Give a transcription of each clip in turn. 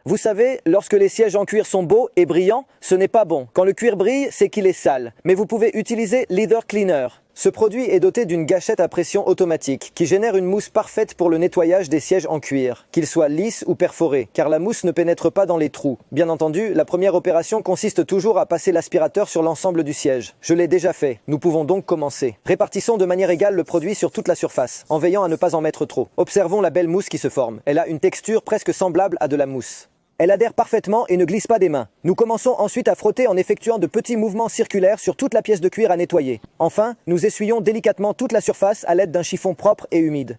Vous savez, lorsque les sièges en cuir sont beaux et brillants, ce n'est pas bon. Quand le cuir brille, c'est qu'il est sale. Mais vous pouvez utiliser Leather Cleaner. Ce produit est doté d'une gâchette à pression automatique qui génère une mousse parfaite pour le nettoyage des sièges en cuir, qu'ils soient lisses ou perforés, car la mousse ne pénètre pas dans les trous. Bien entendu, la première opération consiste toujours à passer l'aspirateur sur l'ensemble du siège. Je l'ai déjà fait, nous pouvons donc commencer. Répartissons de manière égale le produit sur toute la surface, en veillant à ne pas en mettre trop. Observons la belle mousse qui se forme. Elle a une texture presque semblable à de la mousse. Elle adhère parfaitement et ne glisse pas des mains. Nous commençons ensuite à frotter en effectuant de petits mouvements circulaires sur toute la pièce de cuir à nettoyer. Enfin, nous essuyons délicatement toute la surface à l'aide d'un chiffon propre et humide.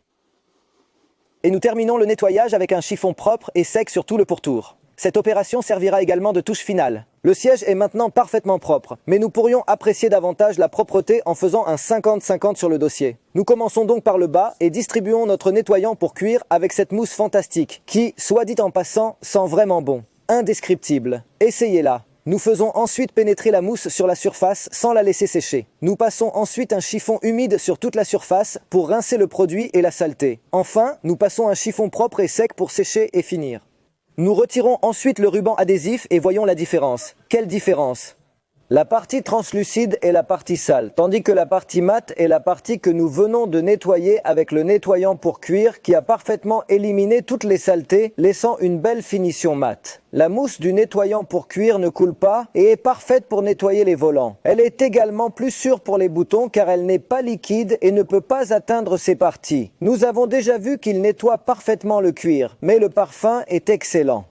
Et nous terminons le nettoyage avec un chiffon propre et sec sur tout le pourtour. Cette opération servira également de touche finale. Le siège est maintenant parfaitement propre, mais nous pourrions apprécier davantage la propreté en faisant un 50-50 sur le dossier. Nous commençons donc par le bas et distribuons notre nettoyant pour cuir avec cette mousse fantastique qui, soit dit en passant, sent vraiment bon. Indescriptible. Essayez-la. Nous faisons ensuite pénétrer la mousse sur la surface sans la laisser sécher. Nous passons ensuite un chiffon humide sur toute la surface pour rincer le produit et la saleté. Enfin, nous passons un chiffon propre et sec pour sécher et finir. Nous retirons ensuite le ruban adhésif et voyons la différence. Quelle différence? La partie translucide est la partie sale, tandis que la partie mate est la partie que nous venons de nettoyer avec le nettoyant pour cuir qui a parfaitement éliminé toutes les saletés, laissant une belle finition mate. La mousse du nettoyant pour cuir ne coule pas et est parfaite pour nettoyer les volants. Elle est également plus sûre pour les boutons car elle n'est pas liquide et ne peut pas atteindre ces parties. Nous avons déjà vu qu'il nettoie parfaitement le cuir, mais le parfum est excellent.